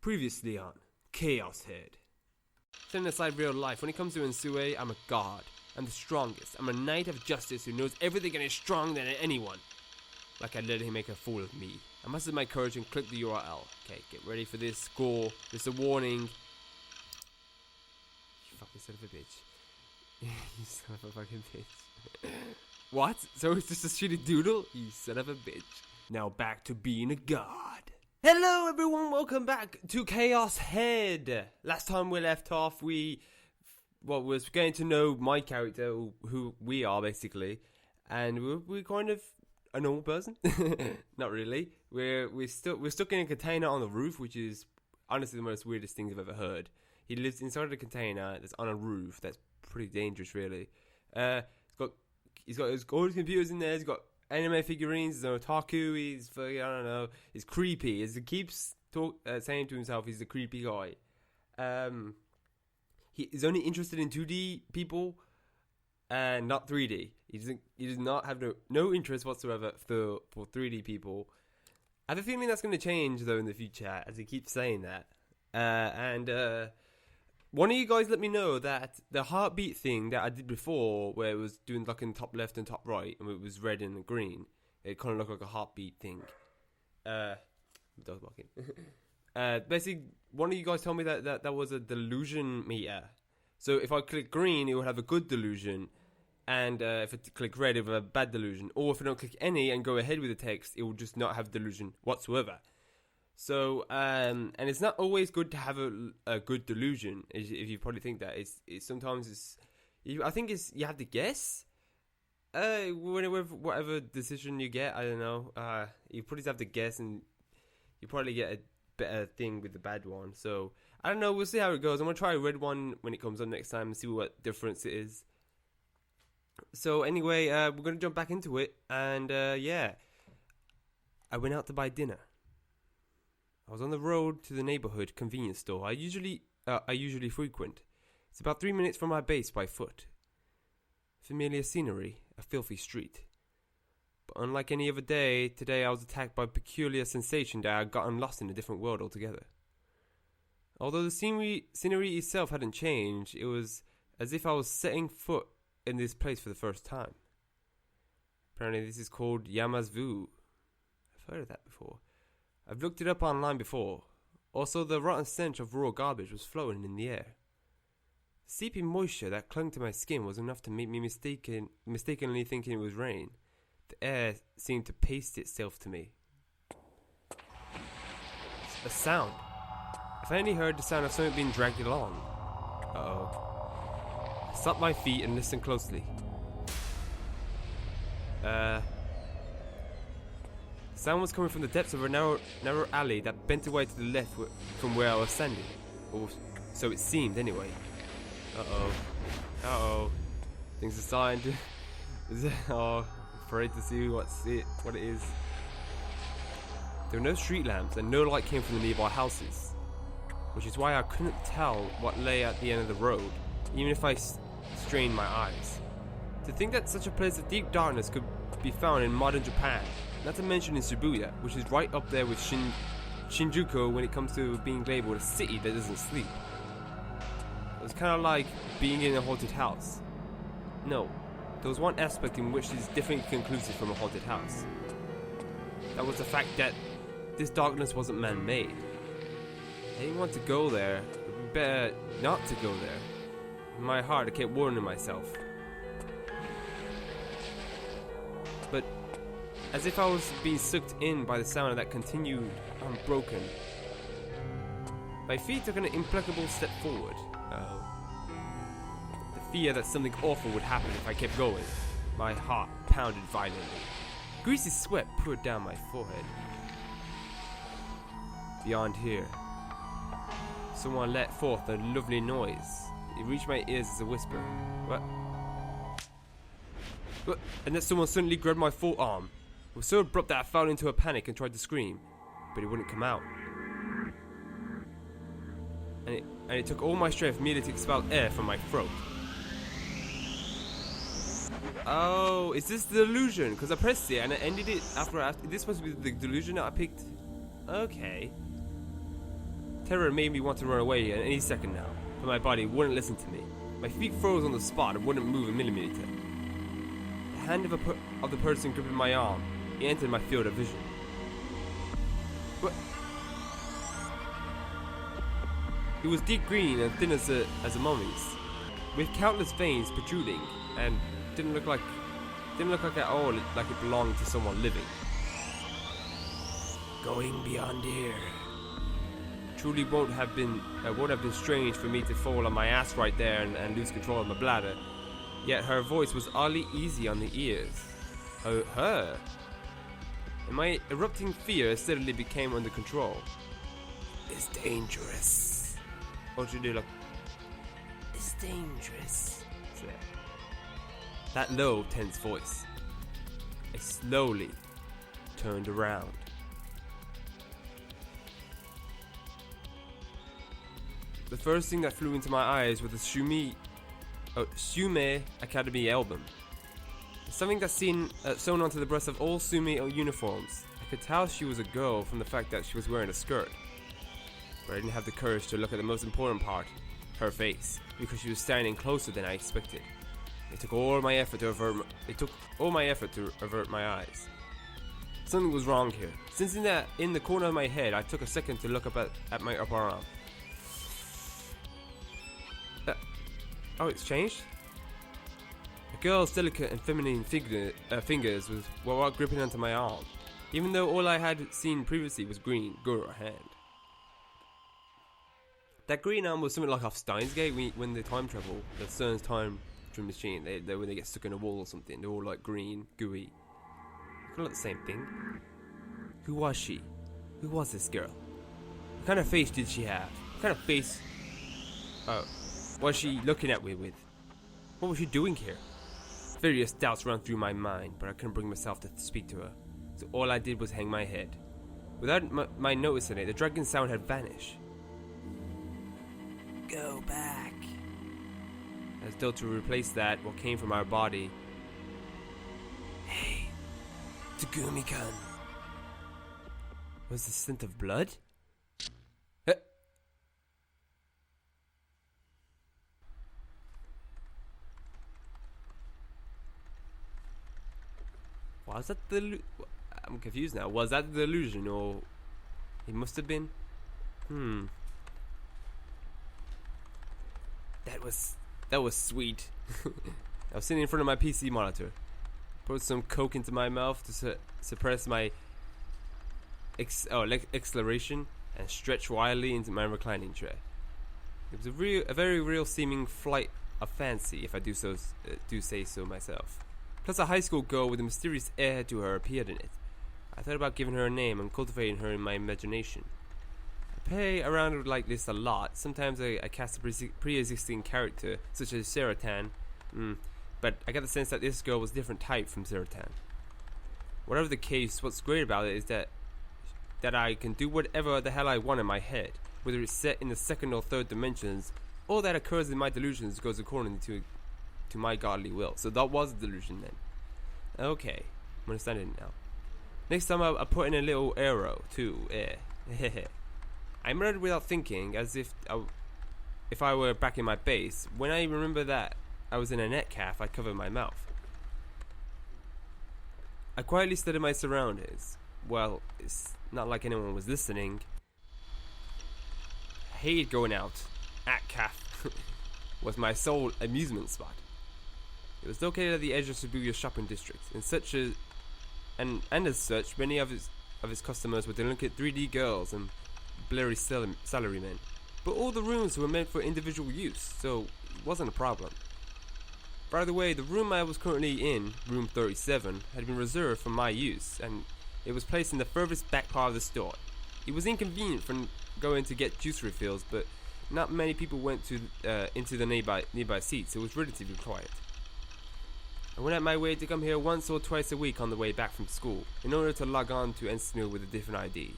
Previously on Chaos Head. Setting aside real life, when it comes to Ensue, I'm a god. I'm the strongest. I'm a knight of justice who knows everything and is stronger than anyone. Like I'd let him make a fool of me. I mustered my courage and clicked the URL. Okay, get ready for this score. This is a warning. You fucking son of a bitch. You son of a fucking bitch. What? So it's just a shitty doodle? You son of a bitch. Now back to being a god. Hello everyone, welcome back to Chaos Head. Last time we left off, we was getting to know my character, who we are basically, and we're kind of a normal person. Not really. We're stuck in a container on the roof, which is honestly the most weirdest thing I've ever heard. He lives inside a container that's on a roof. That's pretty dangerous, really. He's got all his computers in there. He's got anime figurines, he's an otaku, he's, I don't know, he's creepy. As he keeps saying to himself, he's a creepy guy. He's only interested in 2D people and not 3D. He does not have no interest whatsoever for 3D people. I have a feeling that's going to change, though, in the future, as he keeps saying that. One of you guys let me know that the heartbeat thing that I did before, where it was doing like in top left and top right, and it was red and green, it kind of looked like a heartbeat thing. Dog barking. Basically, one of you guys told me that was a delusion meter. So if I click green, it will have a good delusion, and if I click red, it will have a bad delusion. Or if I don't click any and go ahead with the text, it will just not have delusion whatsoever. So, and it's not always good to have a good delusion, if you probably think that. I think you have to guess. Whatever decision you get, I don't know. You probably have to guess, and you probably get a better thing with the bad one. So, I don't know, we'll see how it goes. I'm going to try a red one when it comes up next time and see what difference it is. So, anyway, we're going to jump back into it, and yeah. I went out to buy dinner. I was on the road to the neighborhood convenience store I usually frequent. It's about 3 minutes from my base by foot. Familiar scenery, a filthy street. But unlike any other day, today I was attacked by a peculiar sensation that I had gotten lost in a different world altogether. Although the scenery itself hadn't changed, it was as if I was setting foot in this place for the first time. Apparently this is called Yamazvu. I've heard of that before. I've looked it up online before. Also, the rotten stench of raw garbage was floating in the air. The seeping moisture that clung to my skin was enough to make me mistakenly thinking it was rain. The air seemed to paste itself to me. A sound. I finally heard the sound of something being dragged along. Uh-oh. I stopped my feet and listened closely. Sound was coming from the depths of a narrow alley that bent away to the left from where I was standing. Or so it seemed, anyway. Uh-oh. Things are starting to... afraid to see what it is. There were no street lamps and no light came from the nearby houses. Which is why I couldn't tell what lay at the end of the road, even if I strained my eyes. To think that such a place of deep darkness could be found in modern Japan, not to mention in Shibuya, which is right up there with Shinjuku when it comes to being labeled a city that doesn't sleep. It was kind of like being in a haunted house. No, there was one aspect in which is definitely conclusive from a haunted house. That was the fact that this darkness wasn't man-made. I didn't want to go there. It would be better not to go there. In my heart, I kept warning myself. But as if I was being sucked in by the sound that continued unbroken. My feet took an implacable step forward. The fear that something awful would happen if I kept going. My heart pounded violently. Greasy sweat poured down my forehead. Beyond here, someone let forth a lovely noise. It reached my ears as a whisper. What? And then someone suddenly grabbed my forearm. It was so abrupt that I fell into a panic and tried to scream, but it wouldn't come out. And it took all my strength merely to expel air from my throat. Oh, is this the delusion? Because I pressed it and I ended it after. This must be the delusion that I picked. Okay. Terror made me want to run away at any second now, but my body wouldn't listen to me. My feet froze on the spot and wouldn't move a millimeter. The hand of the person gripping my arm, he entered my field of vision. What? He was deep green and thin as a mummy's, with countless veins protruding, and didn't look like at all like it belonged to someone living. Going beyond here. Truly won't have been strange for me to fall on my ass right there and lose control of my bladder. Yet her voice was oddly easy on the ears. Oh, her. And my erupting fear steadily became under control. It's dangerous. What you do, like? It's dangerous. That low, tense voice. I slowly turned around. The first thing that flew into my eyes was the Shume Academy album. Something that's sewn onto the breasts of all Sume uniforms. I could tell she was a girl from the fact that she was wearing a skirt. But I didn't have the courage to look at the most important part, her face, because she was standing closer than I expected. It took all my effort to avert my eyes. Something was wrong here. Since in the corner of my head, I took a second to look up at my upper arm. Oh, it's changed? A girl's delicate and feminine fingers were gripping onto my arm, even though all I had seen previously was green, girl hand. That green arm was something like off Steins Gate when they time travel, the CERN's time machine, when they get stuck in a wall or something, they're all like green, gooey. Kind of like the same thing. Who was she? Who was this girl? What kind of face did she have? What kind of face was she looking at me with? What was she doing here? Various doubts ran through my mind, but I couldn't bring myself to speak to her, so all I did was hang my head. Without my noticing it, the dragon sound had vanished. Go back. As though to replace that, what came from our body. Hey, Tagumi-kun. Was the scent of blood? Was that I'm confused now. Was that the delusion, or it must have been? That was sweet. I was sitting in front of my PC monitor. Poured some coke into my mouth to suppress my exhilaration and stretch wildly into my reclining chair. It was a very real seeming flight of fancy, if I do say so myself. Plus a high school girl with a mysterious air to her appeared in it. I thought about giving her a name and cultivating her in my imagination. I play around with like this a lot. Sometimes I cast a pre-existing character, such as Saratan, but I got the sense that this girl was a different type from Saratan. Whatever the case, what's great about it is that I can do whatever the hell I want in my head, whether it's set in the second or third dimensions. All that occurs in my delusions goes according to my godly will. So that was a delusion then. Okay, I'm understanding it now. Next time I put in a little arrow too. I murdered without thinking, as if I were back in my base. When I remember that I was in a net calf, I covered my mouth. I quietly studied my surroundings. Well, it's not like anyone was listening. I hated going out. At calf was my sole amusement spot. It was located at the edge of Shibuya shopping district, and as such, many of his customers were delinquent 3D girls and blurry salarymen. But all the rooms were meant for individual use, so it wasn't a problem. By the way, the room I was currently in, room 37, had been reserved for my use, and it was placed in the furthest back part of the store. It was inconvenient for going to get juice refills, but not many people went into the nearby seats. It was relatively quiet. I went out my way to come here once or twice a week on the way back from school, in order to log on to Ensenil with a different ID.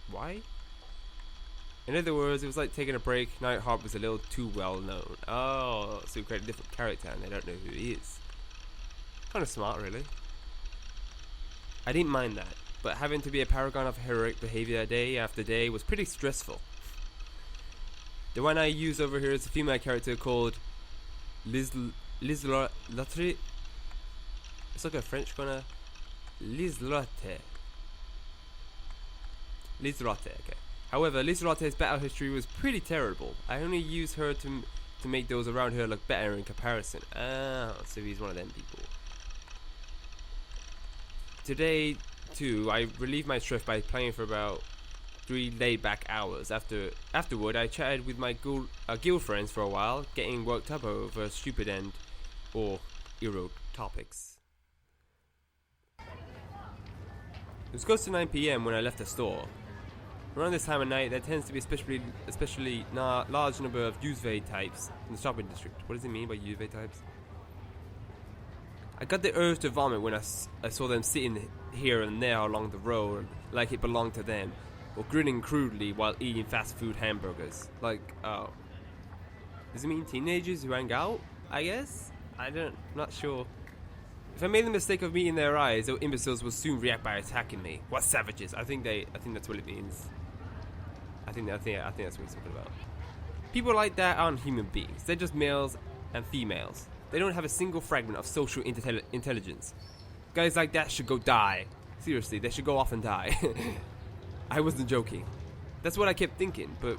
Why? In other words, it was like taking a break. Nighthawk was a little too well known. Oh, so we create a different character and they don't know who he is. Kind of smart, really. I didn't mind that, but having to be a paragon of heroic behavior day after day was pretty stressful. The one I use over here is a female character called Lizlotte. It's like a French kind of Lizlotte. Okay. However, Lizlotte's battle history was pretty terrible. I only use her to make those around her look better in comparison. So he's one of them people. Today, too, I relieved my stress by playing for about 3 laid-back hours. Afterward, I chatted with my guild friends for a while, getting worked up over stupid or hero topics. It was close to 9 PM when I left the store. Around this time of night, there tends to be especially large number of UV types in the shopping district. What does it mean by UV types? I got the urge to vomit when I saw them sitting here and there along the road like it belonged to them, or grinning crudely while eating fast food hamburgers. Like, oh. Does it mean teenagers who hang out? I guess? Not sure. If I made the mistake of meeting their eyes, those imbeciles will soon react by attacking me. What savages? I think that's what it means. I think that's what he's talking about. People like that aren't human beings. They're just males and females. They don't have a single fragment of social intelligence. Guys like that should go die. Seriously, they should go off and die. I wasn't joking. That's what I kept thinking, but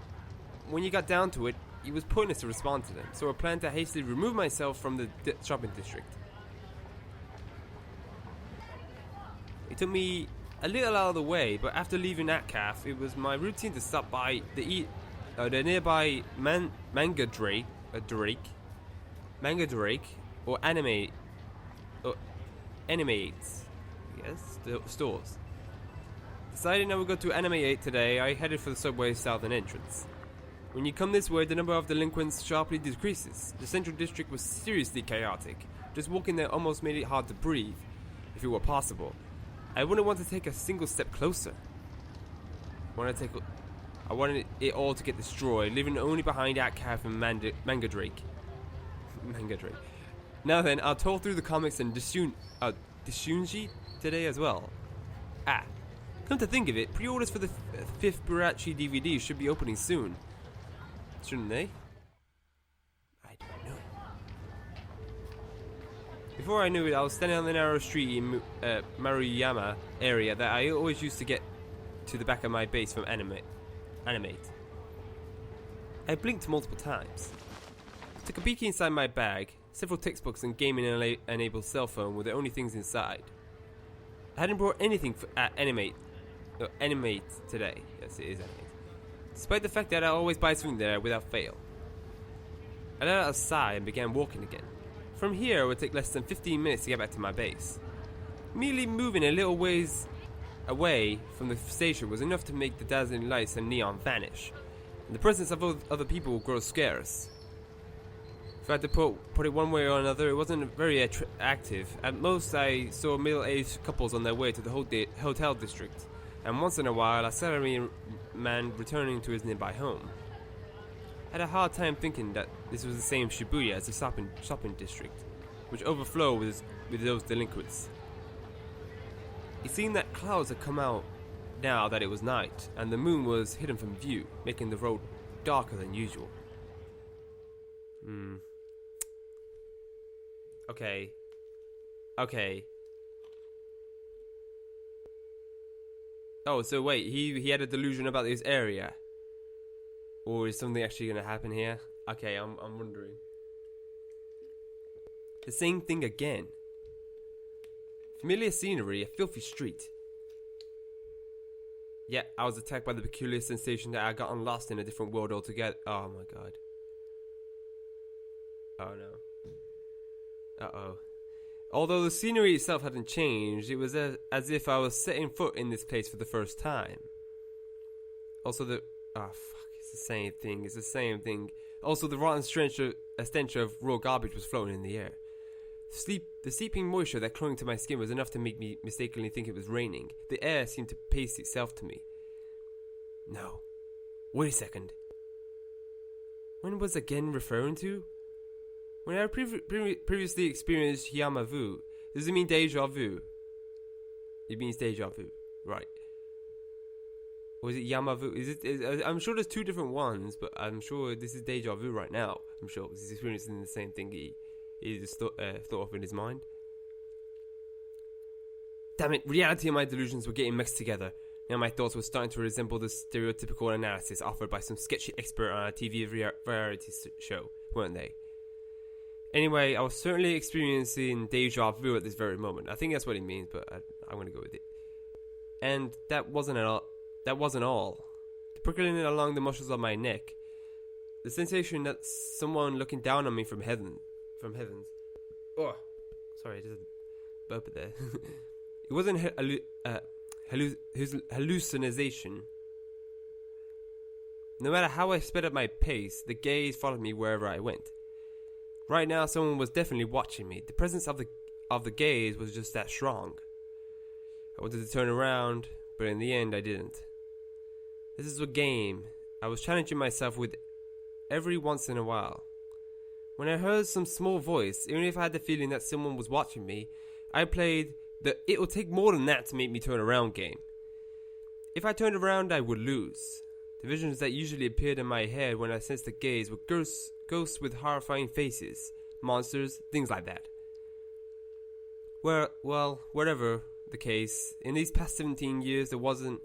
when you got down to it, it was pointless to respond to them, so I planned to hastily remove myself from the shopping district. It took me a little out of the way, but after leaving that cafe, it was my routine to stop by the nearby Manga Drake, or Animate, yes, the stores. Deciding I would go to Animate today, I headed for the subway's southern entrance. When you come this way, the number of delinquents sharply decreases. The central district was seriously chaotic. Just walking there almost made it hard to breathe, if it were possible. I wouldn't want to take a single step closer. I wanted it all to get destroyed, leaving only behind that calf and Manga Drake. Now then, I'll toll through the comics and Dishunji today as well. Come to think of it, pre-orders for the 5th Burachi DVD should be opening soon. Shouldn't they? I don't know. Before I knew it, I was standing on the narrow street in Maruyama area that I always used to get to the back of my base from Animate. I blinked multiple times. Took a peek inside my bag. Several textbooks and gaming-enabled cell phone were the only things inside. I hadn't brought anything for Animate today. Yes, it is Animate. Despite the fact that I always buy something there without fail. I let out a sigh and began walking again. From here, it would take less than 15 minutes to get back to my base. Merely moving a little ways away from the station was enough to make the dazzling lights and neon vanish, and the presence of other people would grow scarce. If I had to put it one way or another, it wasn't very active. At most, I saw middle-aged couples on their way to the hotel district, and once in a while, a salaryman man returning to his nearby home. I had a hard time thinking that this was the same Shibuya as the shopping district, which overflowed with those delinquents. It seemed that clouds had come out now that it was night, and the moon was hidden from view, making the road darker than usual. Okay. Oh, so wait, he had a delusion about this area. Or is something actually going to happen here? Okay, I'm wondering. The same thing again. Familiar scenery, a filthy street. Yeah, I was attacked by the peculiar sensation that I got lost in a different world altogether. Oh my god. Oh no. Uh-oh. Although the scenery itself hadn't changed, it was as if I was setting foot in this place for the first time. Also it's the same thing. Also, the rotten stench of raw garbage was floating in the air. The seeping moisture that clung to my skin was enough to make me mistakenly think it was raining. The air seemed to pace itself to me. No. Wait a second. When was again referring to? When I previously experienced Hiyama Vu, does it mean deja vu? It means deja vu, right. Or is it Yamavu? I'm sure there's two different ones, but I'm sure this is deja vu right now. I'm sure because he's experiencing the same thing he just thought of in his mind. Damn it, reality and my delusions were getting mixed together. Now my thoughts were starting to resemble the stereotypical analysis offered by some sketchy expert on a TV variety show, weren't they? Anyway, I was certainly experiencing deja vu at this very moment. I think that's what he means, but I'm going to go with it. And that wasn't all. The prickling along the muscles of my neck, the sensation that someone looking down on me from heavens. Oh, sorry, just a burp there. It wasn't hallucination. No matter how I sped up my pace, the gaze followed me wherever I went. Right now, someone was definitely watching me. The presence of the gaze was just that strong. I wanted to turn around, but in the end, I didn't. This is a game. I was challenging myself with every once in a while. When I heard some small voice, even if I had the feeling that someone was watching me, I played the "it'll take more than that to make me turn around" game. If I turned around, I would lose. The visions that usually appeared in my head when I sensed the gaze were ghosts with horrifying faces, monsters, things like that. Well, whatever the case, in these past 17 years there wasn't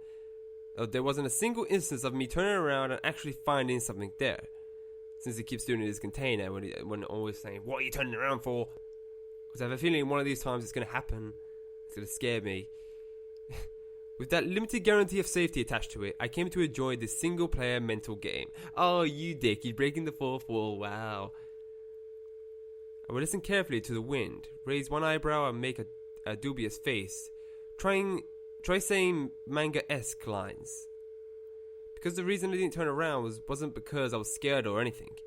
a single instance of me turning around and actually finding something there. Since he keeps doing it in his container when always saying, "What are you turning around for?" Because I have a feeling one of these times it's going to happen. It's going to scare me. With that limited guarantee of safety attached to it, I came to enjoy this single-player mental game. Oh, you dick, you're breaking the fourth wall, wow. I would listen carefully to the wind, raise one eyebrow and make a dubious face. Try saying manga-esque lines. Because the reason I didn't turn around wasn't because I was scared or anything.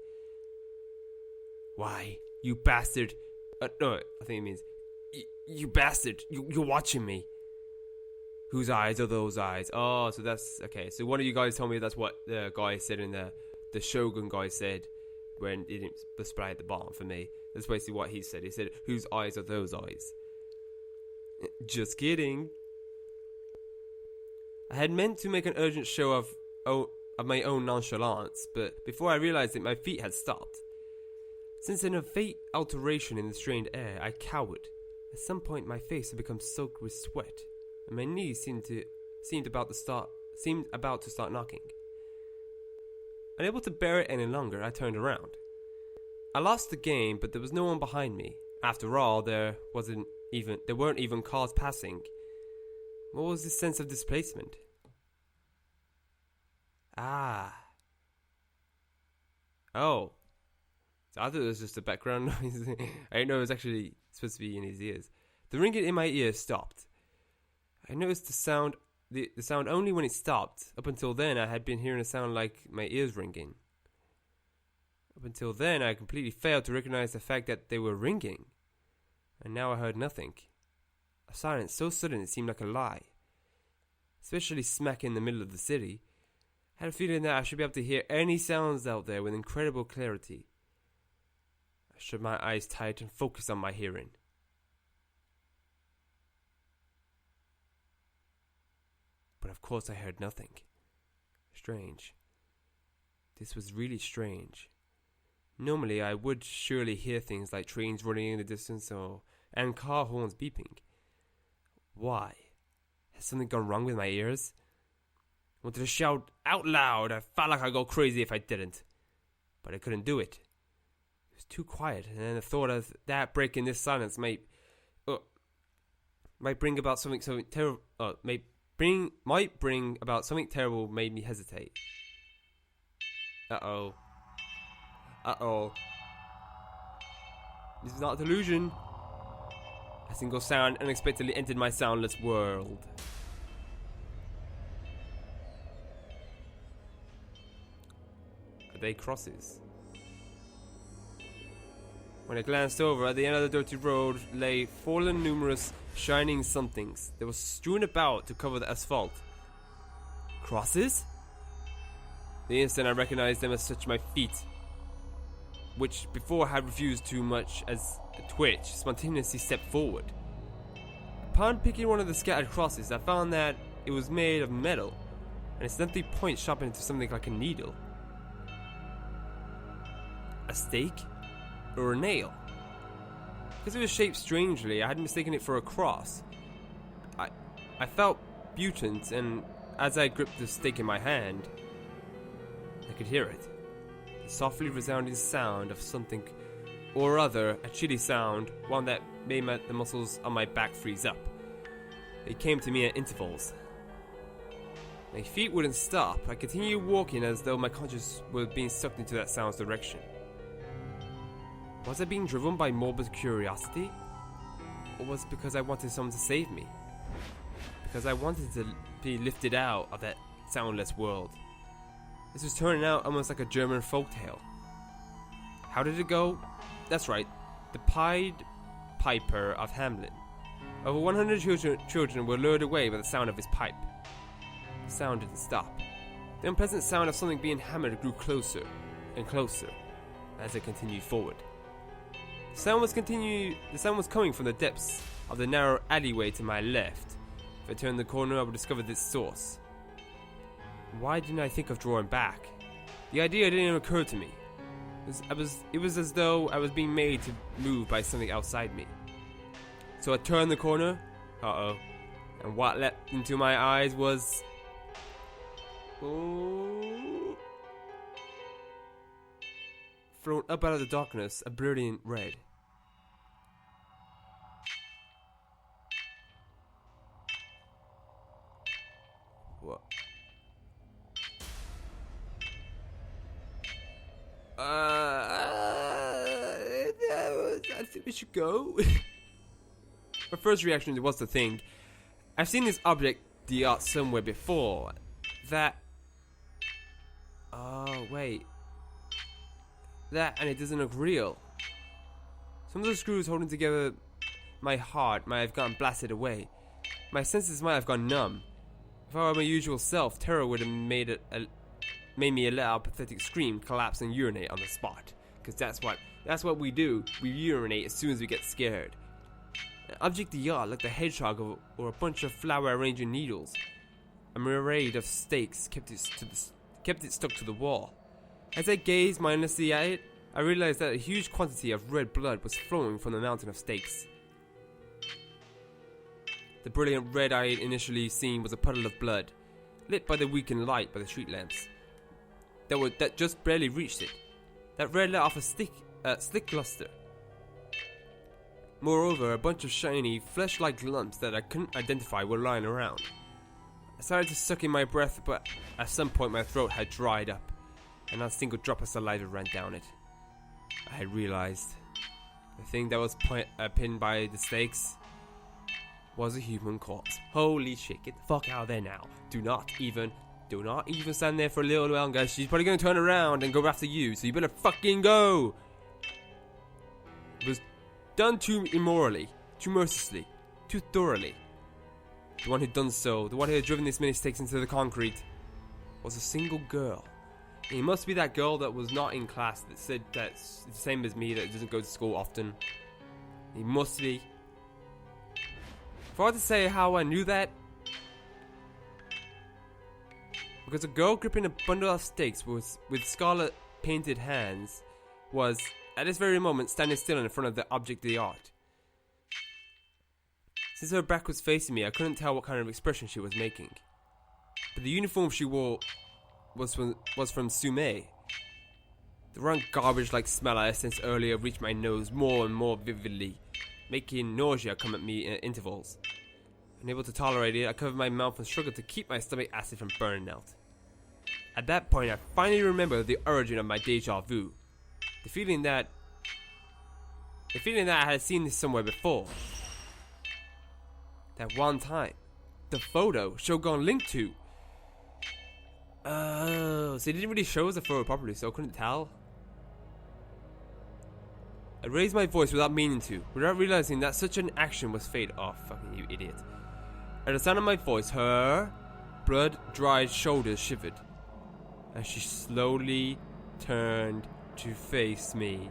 Why, you bastard. No, I think it means, you bastard, you're watching me. Whose eyes are those eyes? Oh, so that's, okay. So one of you guys told me that's what the guy said in the Shogun guy said when he didn't display at the bottom for me. That's basically what he said. He said, whose eyes are those eyes? Just kidding. I had meant to make an urgent show of my own nonchalance, but before I realized it, my feet had stopped. Sensing a faint alteration in the strained air, I cowered. At some point, my face had become soaked with sweat, and my knees seemed about to start knocking. Unable to bear it any longer, I turned around. I lost the game, but there was no one behind me. After all, there weren't even cars passing. What was this sense of displacement? Oh. So I thought it was just a background noise. I didn't know it was actually supposed to be in his ears. The ringing in my ears stopped. I noticed the sound only when it stopped. Up until then, I had been hearing a sound like my ears ringing. Up until then, I completely failed to recognize the fact that they were ringing. And now I heard nothing. A silence so sudden it seemed like a lie. Especially smack in the middle of the city. I had a feeling that I should be able to hear any sounds out there with incredible clarity. I shut my eyes tight and focused on my hearing. But of course I heard nothing. Strange. This was really strange. Normally I would surely hear things like trains running in the distance and car horns beeping. Why? Has something gone wrong with my ears? I wanted to shout out loud. I felt like I'd go crazy if I didn't. But I couldn't do it. It was too quiet, and then the thought of that break in this silence might bring about something terrible. Might bring about something terrible made me hesitate. Uh-oh. This is not a delusion. A single sound unexpectedly entered my soundless world. Are they crosses? When I glanced over, at the end of the dirty road lay fallen numerous shining somethings that were strewn about to cover the asphalt. Crosses? The instant I recognized them as such, my feet, which before had refused too much as a twitch, spontaneously stepped forward. Upon picking one of the scattered crosses, I found that it was made of metal. and its lengthy point sharpened into something like a needle. A stake? Or a nail? Because it was shaped strangely, I had mistaken it for a cross. I felt buoyant, and as I gripped the stake in my hand, I could hear it. The softly resounding sound of something or other, a chilly sound, one that made the muscles on my back freeze up. It came to me at intervals. My feet wouldn't stop. I continued walking as though my conscience were being sucked into that sound's direction. Was I being driven by morbid curiosity? Or was it because I wanted someone to save me? Because I wanted to be lifted out of that soundless world. This was turning out almost like a German folktale. How did it go? That's right, the Pied Piper of Hamelin. Over 100 children were lured away by the sound of his pipe. The sound didn't stop. The unpleasant sound of something being hammered grew closer and closer as it continued forward. The sound was coming from the depths of the narrow alleyway to my left. If I turned the corner, I would discover this source. Why didn't I think of drawing back? The idea didn't even occur to me. It was as though I was being made to move by something outside me. So I turned the corner. And what leapt into my eyes was... Thrown up out of the darkness, a brilliant red. What? I think we should go. My first reaction was to think, I've seen this object the art somewhere before. Oh wait. That, and it doesn't look real. Some of the screws holding together my heart might have gone blasted away. My senses might have gone numb. If I were my usual self, terror would have made me allow a pathetic scream, collapse, and urinate on the spot. Because that's what we do. We urinate as soon as we get scared. An object d'art like the hedgehog or a bunch of flower-arranging needles. A myriad of stakes kept it stuck to the wall. As I gazed mindlessly at it, I realized that a huge quantity of red blood was flowing from the mountain of stakes. The brilliant red I had initially seen was a puddle of blood, lit by the weakened light by the street lamps. That just barely reached it. That red let off a slick luster. Moreover, a bunch of shiny, flesh-like lumps that I couldn't identify were lying around. I started to suck in my breath, but at some point my throat had dried up, and not a single drop of saliva ran down it. I had realized the thing that was pinned by the stakes was a human corpse. Holy shit, get the fuck out of there now. Do not even stand there for a little longer. She's probably going to turn around and go after you, so you better fucking go. It was done too immorally, too mercilessly, too thoroughly. The one who'd done so, the one who had driven this many stakes into the concrete, was a single girl. And it must be that girl that was not in class, that said that's the same as me, that doesn't go to school often. It must be. If I were to say how I knew that, because a girl gripping a bundle of stakes with scarlet painted hands was, at this very moment, standing still in front of the object d'art. Since her back was facing me, I couldn't tell what kind of expression she was making. But the uniform she wore was from Sume. The rank garbage-like smell I sensed earlier reached my nose more and more vividly, making nausea come at me at intervals. Unable to tolerate it, I covered my mouth and struggled to keep my stomach acid from burning out. At that point, I finally remembered the origin of my deja vu. The feeling that I had seen this somewhere before. That one time. The photo Shogun linked to. Oh, so it didn't really show us the photo properly, so I couldn't tell. I raised my voice without meaning to, without realizing that such an action was fate. Oh, fucking you idiot. At the sound of my voice, her blood-dried shoulders shivered, and she slowly turned to face me.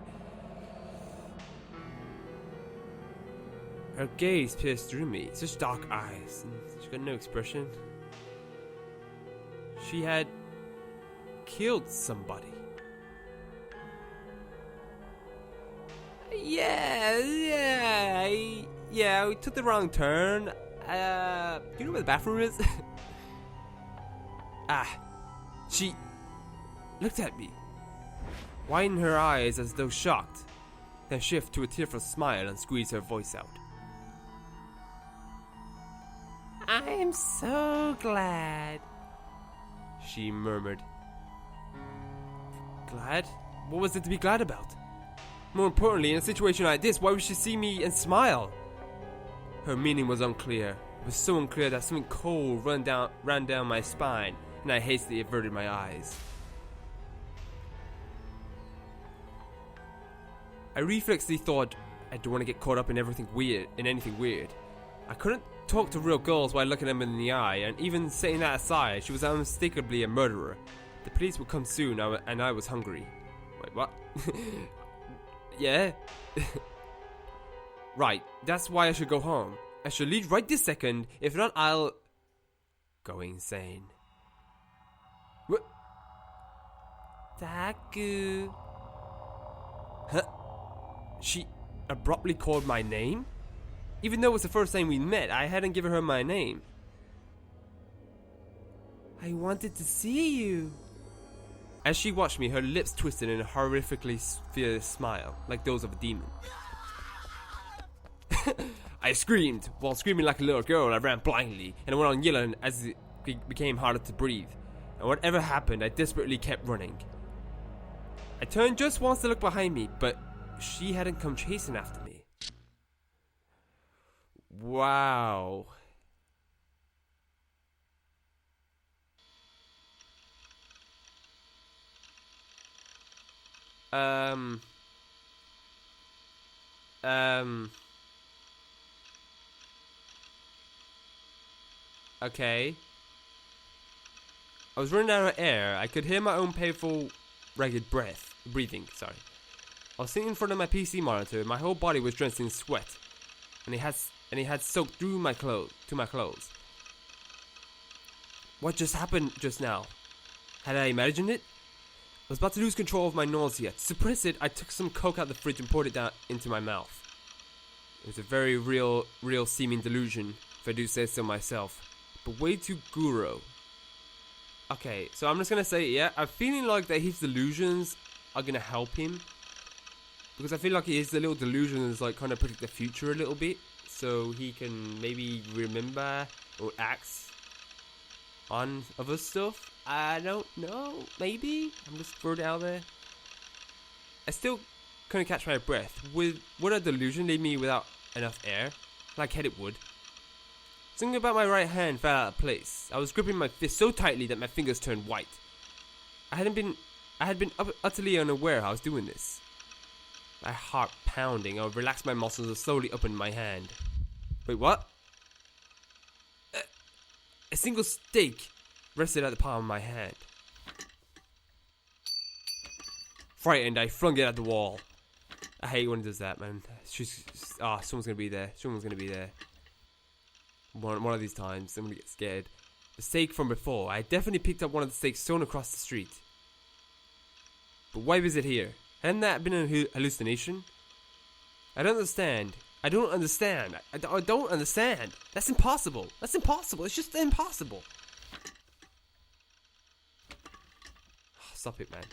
Her gaze pierced through me, such dark eyes, and she got no expression. She had killed somebody. Yeah, we took the wrong turn. Do you know where the bathroom is? She looked at me, widened her eyes as though shocked, then shift to a tearful smile and squeeze her voice out. I'm so glad, she murmured. Glad? What was there to be glad about? More importantly, in a situation like this, why would she see me and smile? Her meaning was unclear. It was so unclear that something cold ran down my spine, and I hastily averted my eyes. I reflexively thought I don't want to get caught up in anything weird. I couldn't talk to real girls while looking them in the eye, and even setting that aside, she was unmistakably a murderer. The police would come soon, and I was hungry. Wait, what? Yeah? Right, that's why I should go home. I should leave right this second. If not, I'll go insane. What? Taku. Huh? She abruptly called my name? Even though it was the first time we met, I hadn't given her my name. I wanted to see you. As she watched me, her lips twisted in a horrifically fierce smile, like those of a demon. I screamed. While screaming like a little girl, I ran blindly, and I went on yelling as it became harder to breathe. And whatever happened, I desperately kept running. I turned just once to look behind me, but she hadn't come chasing after me. Wow. Okay. I was running out of air. I could hear my own painful, ragged breathing. I was sitting in front of my PC monitor. My whole body was drenched in sweat, and it had soaked through my clothes. What just happened just now? Had I imagined it? I was about to lose control of my nausea. To suppress it, I took some Coke out of the fridge and poured it down into my mouth. It was a very real seeming delusion, if I do say so myself, but way too guru. Okay, so I'm just gonna say, yeah, I'm feeling like that his delusions are gonna help him, because I feel like his little delusions like kind of predict the future a little bit, so he can maybe remember or act on other stuff. I don't know, maybe? I'm just throwing it out there. I still couldn't catch my breath. Would a delusion leave me without enough air? Like I said it would. Something about my right hand fell out of place. I was gripping my fist so tightly that my fingers turned white. I had been utterly unaware I was doing this. My heart pounding, I relaxed my muscles and slowly opened my hand. Wait, what? A single stake rested at the palm of my hand. Frightened, I flung it at the wall. I hate when it does that, man. Someone's gonna be there. One of these times, I'm gonna get scared. The stake from before. I definitely picked up one of the stakes thrown across the street. But why was it here? Hadn't that been a hallucination? I don't understand. I don't understand. That's impossible. It's just impossible. Stop it, man.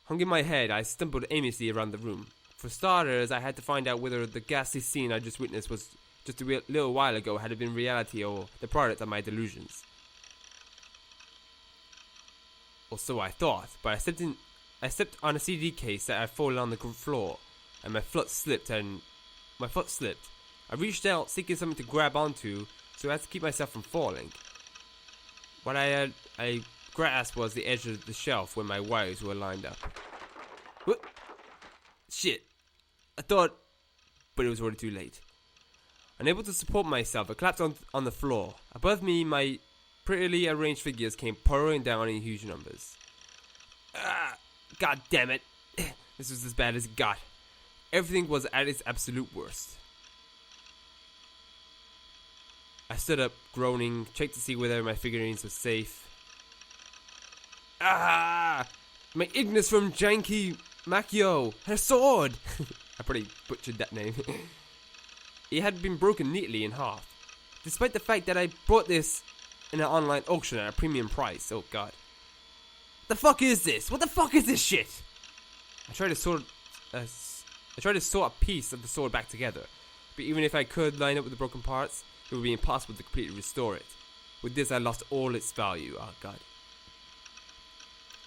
Hung in my head, I stumbled aimlessly around the room. For starters, I had to find out whether the ghastly scene I just witnessed was just a little while ago had it been reality or the product of my delusions. Or so I thought, but I stepped on a CD case that had fallen on the floor, and my foot slipped. I reached out, seeking something to grab onto, so I had to keep myself from falling. What I grasped was the edge of the shelf where my wires were lined up. What? Shit. I thought, but it was already too late. Unable to support myself, I collapsed on the floor. Above me, my prettily arranged figures came pouring down in huge numbers. God damn it. This was as bad as it got. Everything was at its absolute worst. I stood up, groaning, checked to see whether my figurines were safe. Ah! My Ignis from Janky Macchio, her sword! I probably butchered that name. It had been broken neatly in half, despite the fact that I bought this in an online auction at a premium price. Oh god. The fuck is this? What the fuck is this shit? I tried to sort a piece of the sword back together, but even if I could line up with the broken parts, it would be impossible to completely restore it. With this, I lost all its value. Oh god.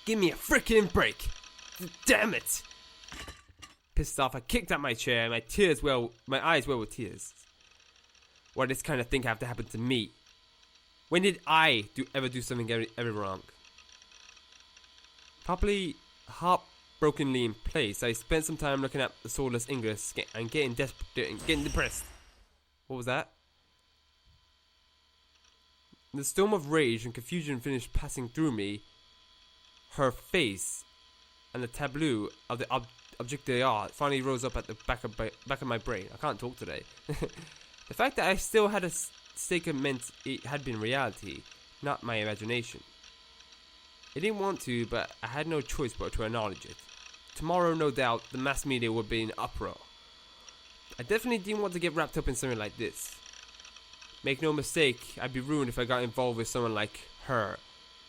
Give me a freaking break! Damn it! Pissed off, I kicked out my chair, my eyes welled with tears. Why does this kind of thing have to happen to me? When did I ever do something ever wrong? Properly heartbrokenly in place, I spent some time looking at the soulless English and getting desperate and getting depressed. What was that? The storm of rage and confusion finished passing through me. Her face and the tableau of the object d'art finally rose up at the back of my brain. I can't talk today. The fact that I still had a stake meant it had been reality, not my imagination. I didn't want to, but I had no choice but to acknowledge it. Tomorrow, no doubt, the mass media would be in uproar. I definitely didn't want to get wrapped up in something like this. Make no mistake, I'd be ruined if I got involved with someone like her.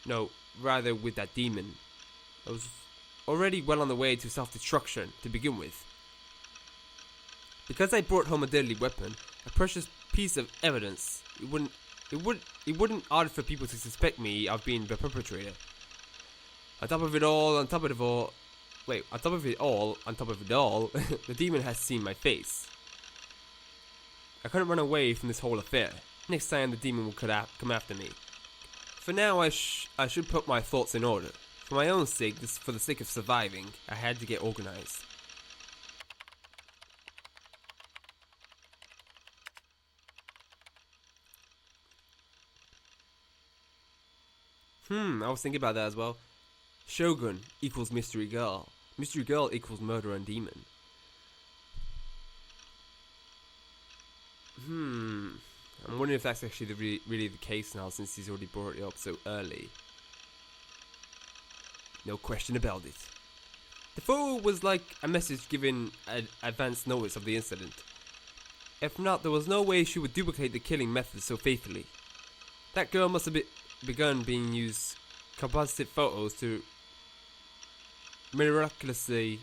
No, rather with that demon. I was already well on the way to self-destruction to begin with. Because I brought home a deadly weapon, a precious piece of evidence, it wouldn't odd for people to suspect me of being the perpetrator. On top of it all, the demon has seen my face. I couldn't run away from this whole affair. Next time the demon will come after me. For now, I should put my thoughts in order. For my own sake, for the sake of surviving, I had to get organized. I was thinking about that as well. Shogun equals mystery girl. Mystery girl equals murder and demon. I'm wondering if that's actually really the case now, since he's already brought it up so early. No question about it. The photo was like a message giving advance notice of the incident. If not, there was no way she would duplicate the killing method so faithfully. That girl must have begun being used composite photos to miraculously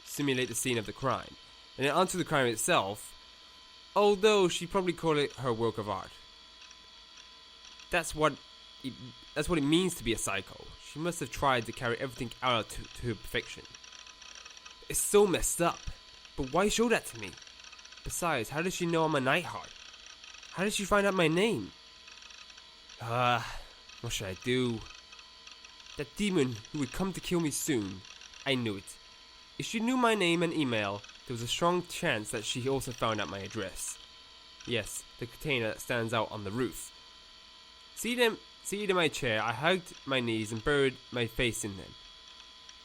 simulate the scene of the crime, and then onto the crime itself, although she probably called it her work of art. That's what it means to be a psycho. She must have tried to carry everything out to perfection. It's so messed up, but why show that to me? Besides, how does she know I'm a Nightheart? How did she find out my name? What should I do? That demon who would come to kill me soon. I knew it. If she knew my name and email, there was a strong chance that she also found out my address. Yes, the container that stands out on the roof. Seated in my chair, I hugged my knees and buried my face in them.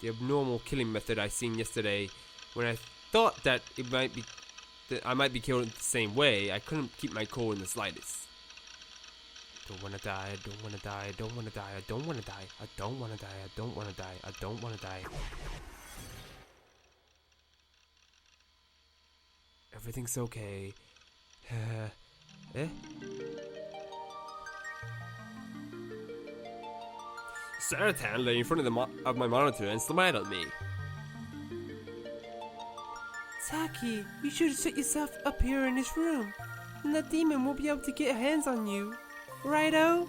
The abnormal killing method I seen yesterday, when I thought that I might be killed in the same way, I couldn't keep my cool in the slightest. Don't wanna die, I don't wanna die, I don't wanna die, I don't wanna die, I don't wanna die, I don't wanna die, I don't wanna die. Everything's okay. Saratan lay in front of my monitor and smiled at me. Taki, you should set yourself up here in this room, and that demon won't be able to get hands on you. Righto?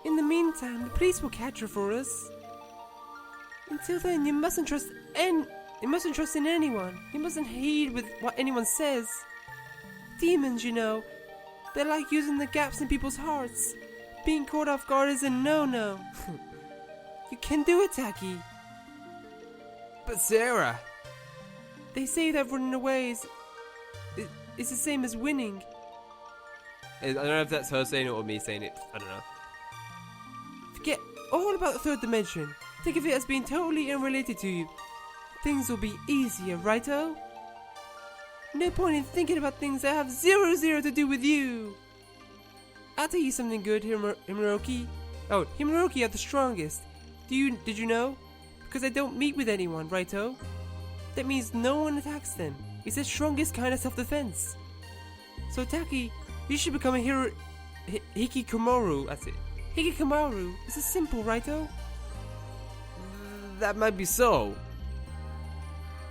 In the meantime, the police will catch her for us. Until then, you mustn't trust in anyone. You mustn't heed with what anyone says. Demons, you know, they like using the gaps in people's hearts. Being caught off guard is a no-no. You can do it, Taki. But Sarah... They say that running away is the same as winning. I don't know if that's her saying it or me saying it. I don't know. Forget all about the third dimension. Think of it as being totally unrelated to you. Things will be easier, righto? No point in thinking about things that have zero to do with you. I'll tell you something good, Hiroki. Oh, Hiroki are the strongest. Did you know? Because I don't meet with anyone, righto? That means no one attacks them. It's the strongest kind of self-defense. So Taki, you should become a hero. Hikikomaru, that's it. Hikikomaru. This is simple, righto? That might be so.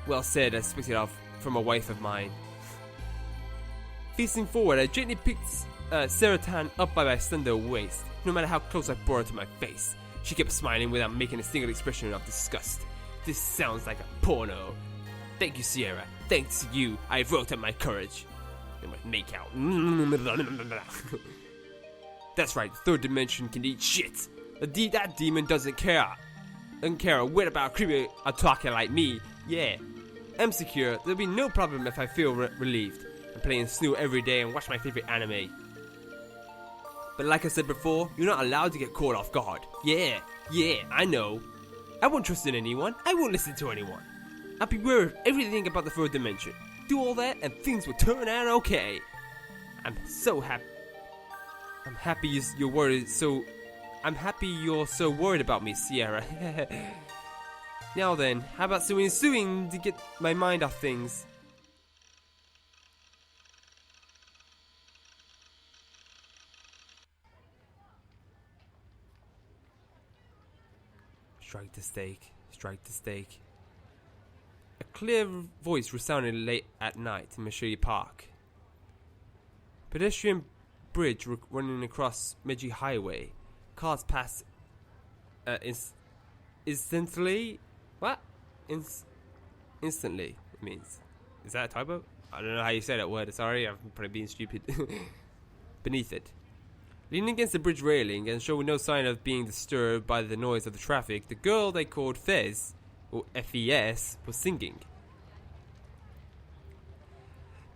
Well said, I expected off from a wife of mine. Facing forward, I gently picked Saratan up by my slender waist. No matter how close I brought her to my face, she kept smiling without making a single expression of disgust. This sounds like a porno. Thank you, Sierra. Thanks to you, I wrote up my courage. And my make out. That's right, third dimension can eat shit. That demon doesn't care. Doesn't care a whit about a creepy talking like me. Yeah, I'm secure. There'll be no problem if I feel relieved. I'm playing Snoo every day and watch my favorite anime. But like I said before, you're not allowed to get caught off guard. Yeah, I know. I won't trust in anyone. I won't listen to anyone. I'll be aware of everything about the third dimension. Do all that and things will turn out okay. I'm so happy. I'm happy you're worried. I'm happy you're so worried about me, Sierra. Now then, how about suing to get my mind off things? Strike the stake, strike the stake. A clear voice resounded late at night in Mashiri Park. Pedestrian bridge running across Meiji Highway. Cars pass instantly. What? Instantly, it means. Is that a typo? I don't know how you say that word. Sorry, I'm probably being stupid. Beneath it. Leaning against the bridge railing and showing no sign of being disturbed by the noise of the traffic, the girl they called Fez, or F-E-S, was singing.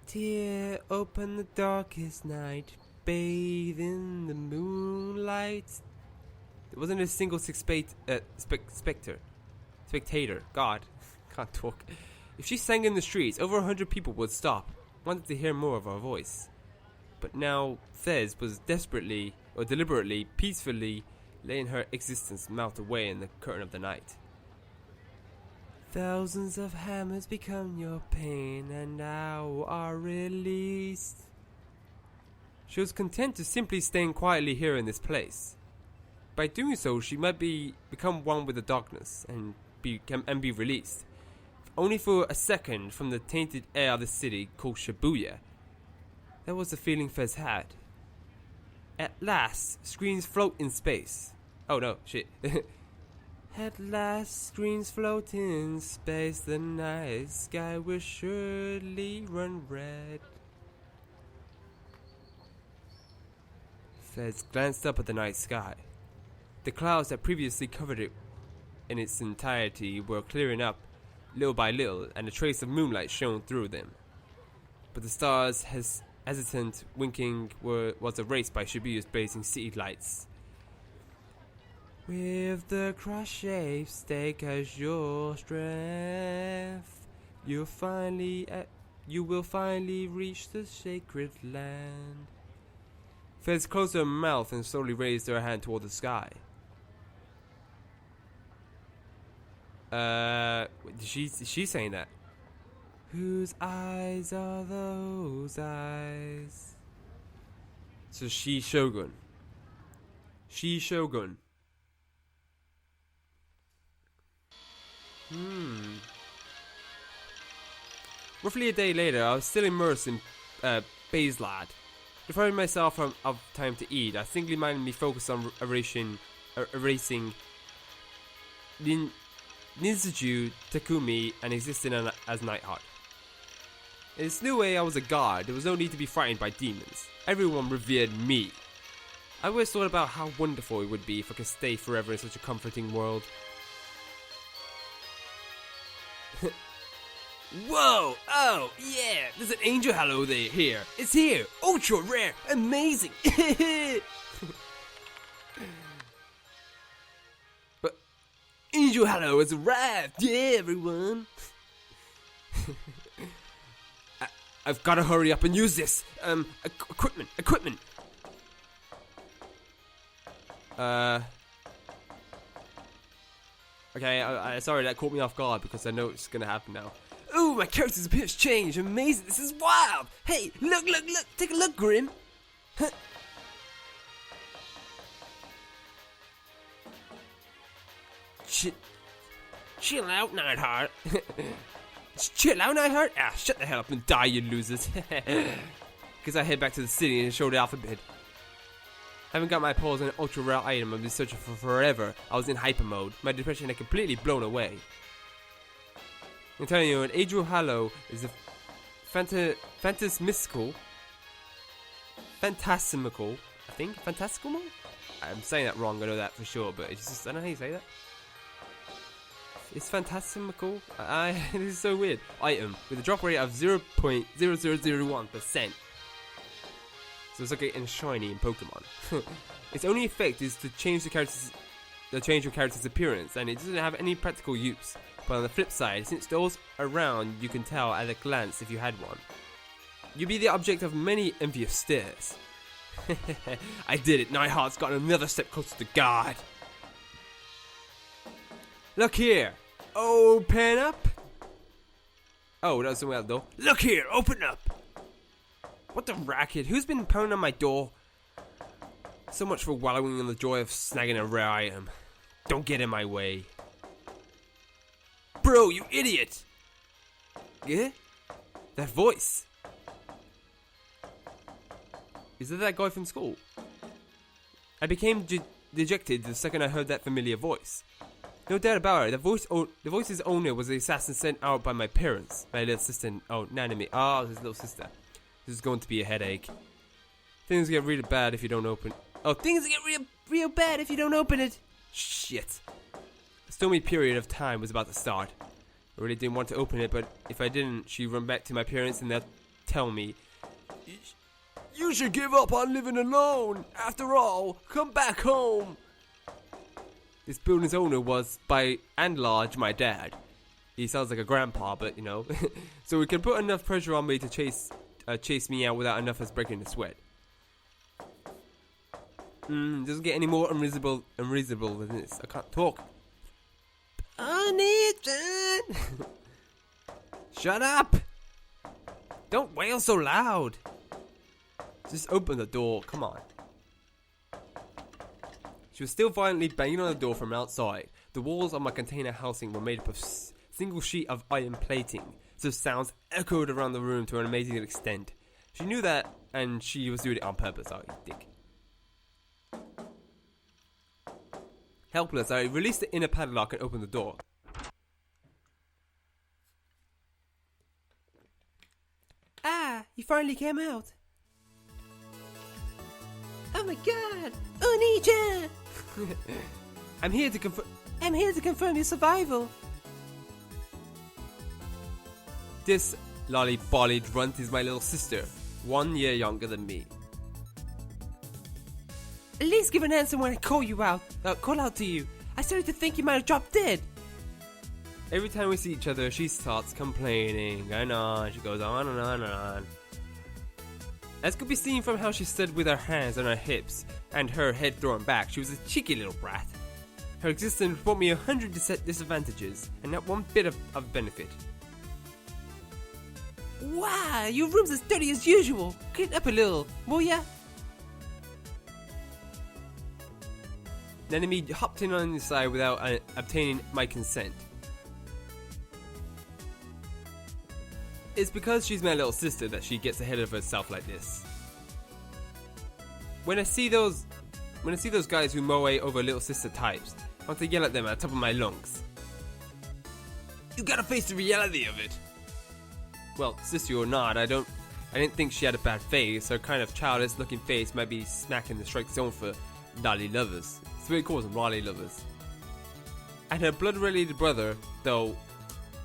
Dear, open the darkest night, bathe in the moonlight. There wasn't a single spectator. God, can't talk. If she sang in the streets, over 100 people would stop, wanted to hear more of her voice. But now Fez was deliberately, peacefully letting her existence melt away in the curtain of the night. Thousands of hammers become your pain and now are released. She was content to simply staying quietly here in this place. By doing so, she might become one with the darkness and be released. Only for a second from the tainted air of the city called Shibuya. That was the feeling Fez had. At last, screens float in space. Oh no, shit. At last, screens float in space. The night sky will surely run red. Fez glanced up at the night sky. The clouds that previously covered it in its entirety were clearing up little by little, and a trace of moonlight shone through them. But the stars, hesitant winking, was erased by Shibuya's blazing city lights. With the cross-shaped stake as your strength, you will finally reach the sacred land. Fez closed her mouth and slowly raised her hand toward the sky. Is she saying that? Whose eyes are those eyes? So she Shogun. Roughly a day later, I was still immersed in Baselad. Depriving myself of time to eat, I single-mindedly focused on erasing Ninzuju, Takumi, and existing as Nighthawk. In this new way, I was a god. There was no need to be frightened by demons. Everyone revered me. I always thought about how wonderful it would be if I could stay forever in such a comforting world. Whoa! Oh, yeah! There's an angel hello here! It's here! Ultra rare! Amazing! But angel hello has arrived! Yeah, everyone! I've gotta hurry up and use this! Equipment! Okay, sorry, that caught me off guard because I know it's gonna happen now. Ooh, my character's appearance changed. Amazing. This is wild. Hey, look. Take a look, Grim. Huh. Chill out, Nightheart. Chill out, Nightheart? Ah, shut the hell up and die, you losers. Because I head back to the city and show the alphabet. Haven't got my paws on an ultra rare item I've been searching for forever. I was in hyper mode. My depression had completely blown away. I'm telling you, an Adriel Hallow is a phantasmical, I think? Fantastical? I'm saying that wrong, I know that for sure, but it's just, I don't know how you say that. It's phantasmical. This is so weird. Item with a drop rate of 0.0001%. So it's like getting shiny in Pokemon. Its only effect is to change the character's appearance, and it doesn't have any practical use. But on the flip side, since those around you can tell at a glance if you had one, you'd be the object of many envious stares. I did it. Nightheart's got another step closer to God. Look here. Open up. Oh, that was somewhere else though. Look here. Open up. What the racket? Who's been pounding on my door? So much for wallowing in the joy of snagging a rare item. Don't get in my way. Bro, you idiot! Yeah? That voice. Is that guy from school? I became dejected the second I heard that familiar voice. No doubt about it, the voice's owner was the assassin sent out by my parents. My little sister, Nanami. His little sister. This is going to be a headache. Things get really bad if you don't open. Things get real bad if you don't open it. Shit. A stormy period of time was about to start. I really didn't want to open it, but if I didn't, she'd run back to my parents and they'll tell me, "You should give up on living alone. After all, come back home." This building's owner was, by and large, my dad. He sounds like a grandpa, but you know. So he could put enough pressure on me to chase me out without enough of us breaking a sweat. Doesn't get any more unreasonable than this. I can't talk. Nathan! Shut up! Don't wail so loud. Just open the door, come on. She was still violently banging on the door from outside. The walls of my container housing were made up of single sheet of iron plating, so sounds echoed around the room to an amazing extent. She knew that, and she was doing it on purpose. Oh, you dick. Helpless, I released the inner padlock and opened the door. Ah, you finally came out. Oh my god! Onija! I'm here to confirm your survival. This lolly-bolly runt is my little sister, 1 year younger than me. At least give an answer when I call out to you. I started to think you might have dropped dead. Every time we see each other, she starts complaining, and on. She goes on and on and on. As could be seen from how she stood with her hands on her hips and her head thrown back, she was a cheeky little brat. Her existence brought me 100 disadvantages, and not one bit of benefit. Wow, your room's as dirty as usual. Clean it up a little, will ya? The enemy hopped in on the side without obtaining my consent. It's because she's my little sister that she gets ahead of herself like this. When I see those guys who mow over little sister types, I want to yell at them at the top of my lungs. You gotta face the reality of it. Well, sister or not, I didn't think she had a bad face. Her kind of childish looking face might be smacking the strike zone for lolly lovers. That's what he calls them, lolly lovers. And her blood-related brother, though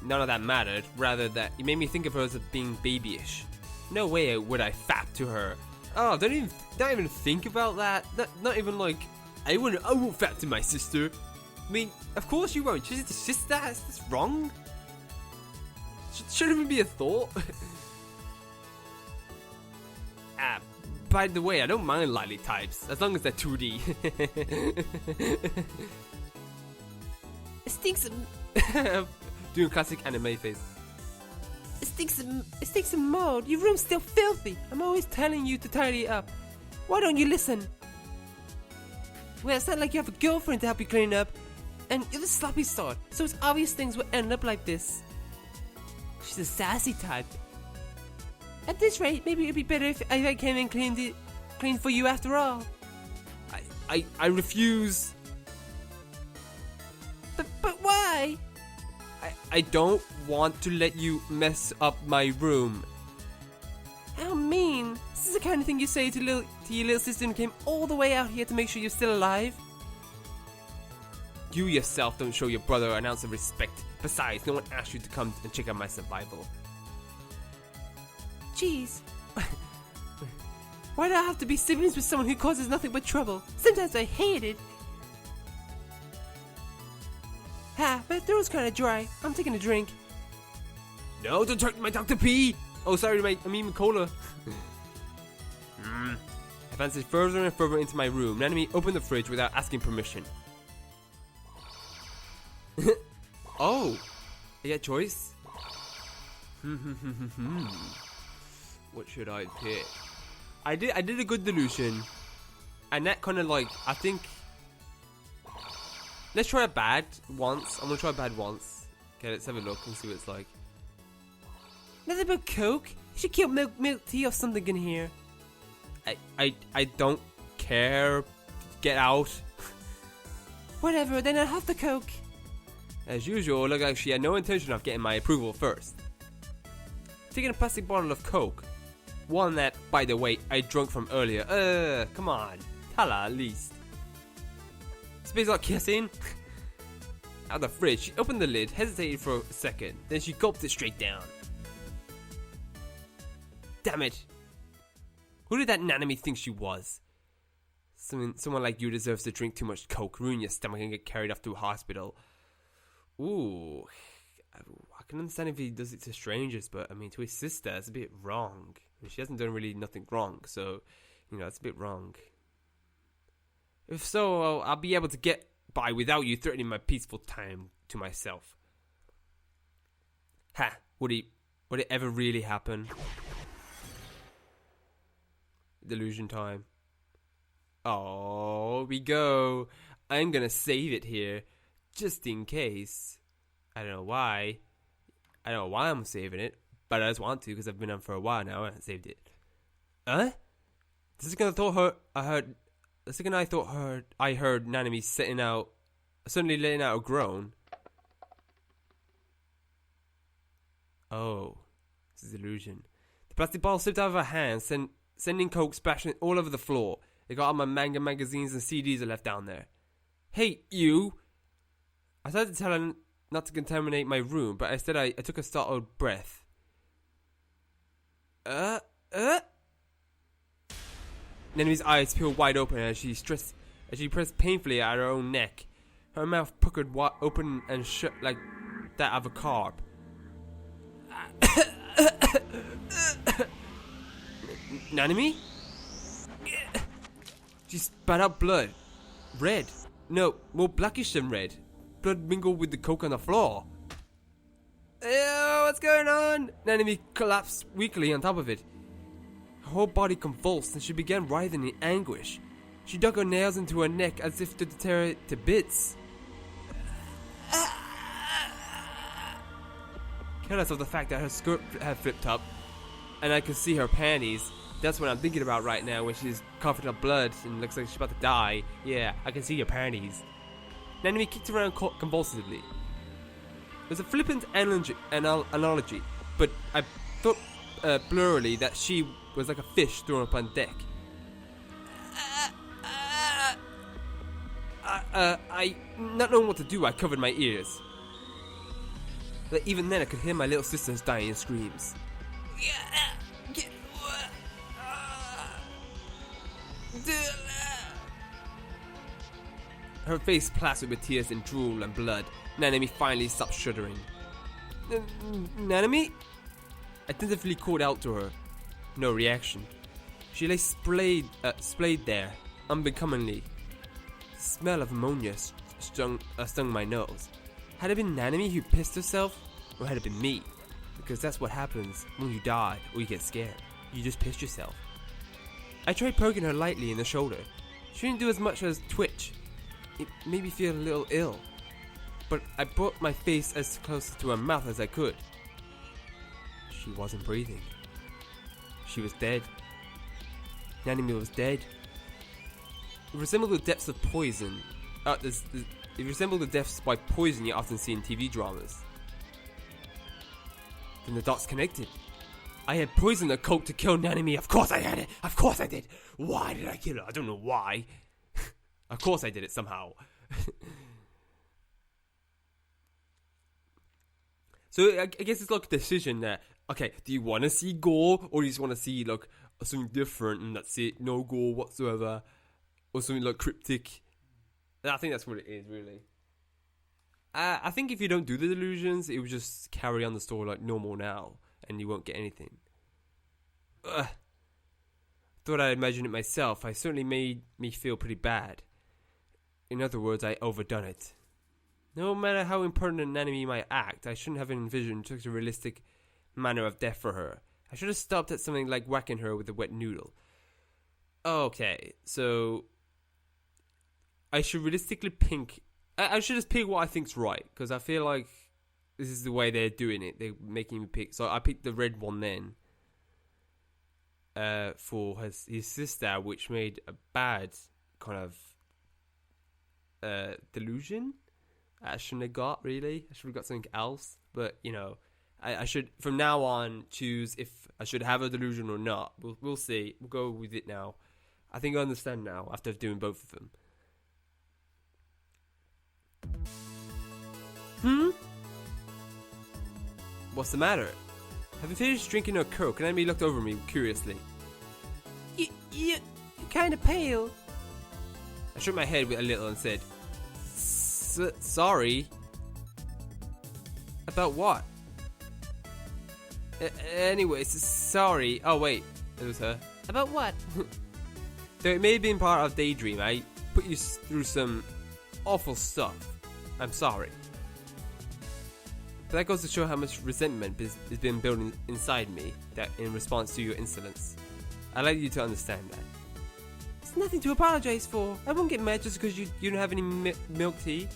none of that mattered, rather that it made me think of her as being babyish. No way would I fap to her. Oh, don't even think about that. Not even like, I won't fap to my sister. I mean, of course you won't. She's a sister. That's wrong. Shouldn't even be a thought. By the way, I don't mind lolly types as long as they're 2D. stinks of... Doing classic anime face. It stinks of mold. Your room's still filthy. I'm always telling you to tidy it up. Why don't you listen? Well, it's not like you have a girlfriend to help you clean up. And you're the sloppy sort, so it's obvious things will end up like this. She's a sassy type. At this rate, maybe it'd be better if I came and cleaned for you after all. I refuse. But why? I don't want to let you mess up my room. How mean. This is the kind of thing you say to your little sister who came all the way out here to make sure you're still alive. You yourself don't show your brother an ounce of respect. Besides, no one asked you to come and check out my survival. Jeez. Why do I have to be siblings with someone who causes nothing but trouble? Sometimes I hate it. Ha, my throat's kinda dry. I'm taking a drink. No, don't touch my Dr. P! Oh, sorry, I mean cola. Advances further and further into my room. Nanami opened the fridge without asking permission. Oh, I get a choice? What should I pick? I did a good delusion, and that kind of like, I think. Let's try a bad once. I'm gonna try a bad once. Okay, let's have a look and see what it's like. Nothing but Coke? You should keep milk tea or something in here. I don't care. Get out. Whatever, then I'll have the Coke. As usual, look like she had no intention of getting my approval first. Taking a plastic bottle of Coke. One that, by the way, I drunk from earlier. Come on. Tell her at least. Space out kissing. Out of the fridge, she opened the lid, hesitated for a second, then she gulped it straight down. Damn it. Who did that Nanami think she was? Someone like you deserves to drink too much Coke, ruin your stomach, and get carried off to a hospital. Ooh. I can understand if he does it to strangers, but I mean, to his sister, it's a bit wrong. I mean, she hasn't done really nothing wrong, so, you know, it's a bit wrong. If so, I'll be able to get by without you threatening my peaceful time to myself. Ha! Would it ever really happen? Delusion time. Oh, we go. I'm gonna save it here, just in case. I don't know why. I don't know why I'm saving it, but I just want to because I've been on for a while now and I saved it. Huh? The second I heard Nanami suddenly letting out a groan. Oh, this is illusion. The plastic bottle slipped out of her hand, sending Coke splashing all over the floor. It got all my manga magazines and CDs are left down there. Hey, you! I tried to tell her not to contaminate my room, but instead I took a startled breath. Nanami's eyes peeled wide open as she pressed painfully at her own neck. Her mouth puckered open and shut like that of a carp. Nanami? She spat out blood. Red. No, more blackish than red. Blood mingled with the Coke on the floor. Ew, what's going on? Nanami collapsed weakly on top of it. Her whole body convulsed and she began writhing in anguish. She dug her nails into her neck as if to tear it to bits. Careless of the fact that her skirt had flipped up and I could see her panties. That's what I'm thinking about right now when she's covered in blood and looks like she's about to die. Yeah, I can see your panties. Nanami kicked around convulsively. It was a flippant analogy, but I thought blurrily that she was like a fish thrown up on deck. I, not knowing what to do, I covered my ears. But even then I could hear my little sister's dying screams. Her face plastered with tears and drool and blood. Nanami finally stopped shuddering. Nanami? I tentatively called out to her. No reaction. She lay splayed there, unbecomingly. The smell of ammonia stung my nose. Had it been Nanami who pissed herself, or had it been me? Because that's what happens when you die or you get scared. You just pissed yourself. I tried poking her lightly in the shoulder. She didn't do as much as twitch. It made me feel a little ill. But I brought my face as close to her mouth as I could. She wasn't breathing. She was dead. Nanami was dead. It resembled the depths of poison. It resembled the deaths by poison you often see in TV dramas. Then the dots connected. I had poisoned the coke to kill Nanami. Of course I had it. Of course I did. Why did I kill her? I don't know why. Of course I did it somehow. So I guess it's like a decision that, okay, do you want to see gore, or do you just want to see like something different and that's it, no gore whatsoever, or something like cryptic? I think that's what it is, really. I think if you don't do the delusions, it would just carry on the story like normal now, and you won't get anything. Thought I'd imagine it myself. I certainly made me feel pretty bad. In other words, I overdone it. No matter how impertinent an enemy might act, I shouldn't have envisioned such a realistic manner of death for her. I should have stopped at something like whacking her with a wet noodle. Okay, so I should realistically pick. I should just pick what I think's right, because I feel like this is the way they're doing it. They're making me pick. So I picked the red one then. For his sister, which made a bad kind of delusion. I shouldn't have got, really. I should have got something else. But, you know, I should, from now on, choose if I should have a delusion or not. We'll see. We'll go with it now. I think I understand now, after doing both of them. What's the matter? Have you finished drinking her coke? And Emily looked over me curiously. You're kind of pale. I shook my head a little and said, sorry. About what? Anyways, sorry. Oh, wait. It was her. About what? Though it may have been part of Daydream, I put you through some awful stuff. I'm sorry. But that goes to show how much resentment has been building inside me that in response to your insolence. I'd like you to understand that. It's nothing to apologize for. I won't get mad just because you don't have any milk tea.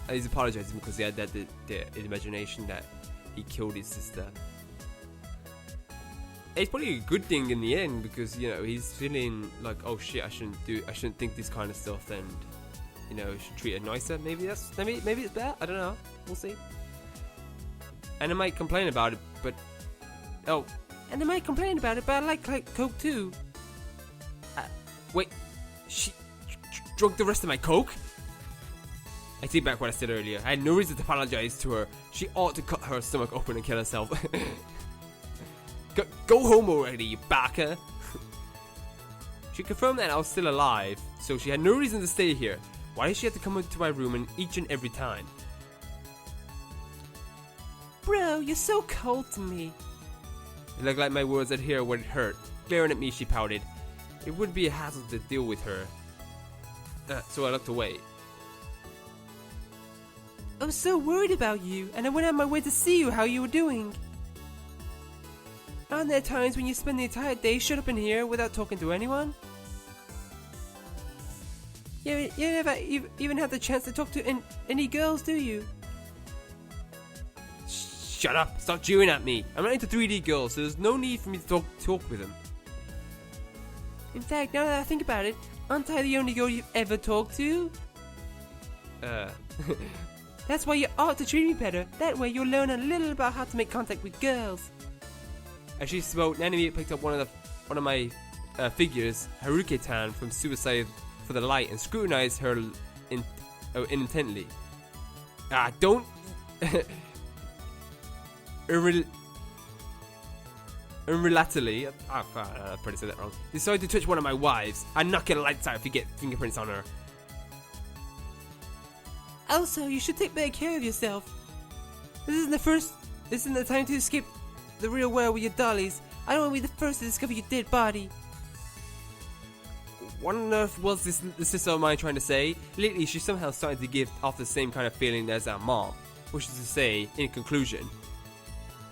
He's apologizing because he had that the imagination that he killed his sister. It's probably a good thing in the end, because, you know, he's feeling like, oh shit, I shouldn't think this kind of stuff, and, you know, should treat her nicer. Maybe it's better. I don't know. We'll see. And I might complain about it, but I like Coke too. Wait, she drunk the rest of my Coke? I take back what I said earlier. I had no reason to apologize to her. She ought to cut her stomach open and kill herself. Go home already, you baka. She confirmed that I was still alive, so she had no reason to stay here. Why did she have to come into my room and each and every time? Bro, you're so cold to me. It looked like my words had hit her where it hurt. Glaring at me, she pouted. It would be a hassle to deal with her. So I looked away. I was so worried about you, and I went out of my way to see you, how you were doing. Aren't there times when you spend the entire day shut up in here without talking to anyone? You never even had the chance to talk to any girls, do you? Shut up! Stop chewing at me! I'm not into 3D girls, so there's no need for me to talk with them. In fact, now that I think about it, aren't I the only girl you've ever talked to? That's why you ought to treat me better. That way you'll learn a little about how to make contact with girls. As she spoke, Nanami picked up one of my figures, Haruke-tan from Suicide for the Light, and scrutinized her intently. Don't... Unrelatedly, I probably said that wrong. Decided to touch one of my wives. I'd knock your lights out if you get fingerprints on her. Also, you should take better care of yourself. This isn't the time to escape the real world with your dollies. I don't want to be the first to discover your dead body. What on earth was this sister of mine trying to say? Lately, she's somehow starting to give off the same kind of feeling as our mom. wishes to say in conclusion.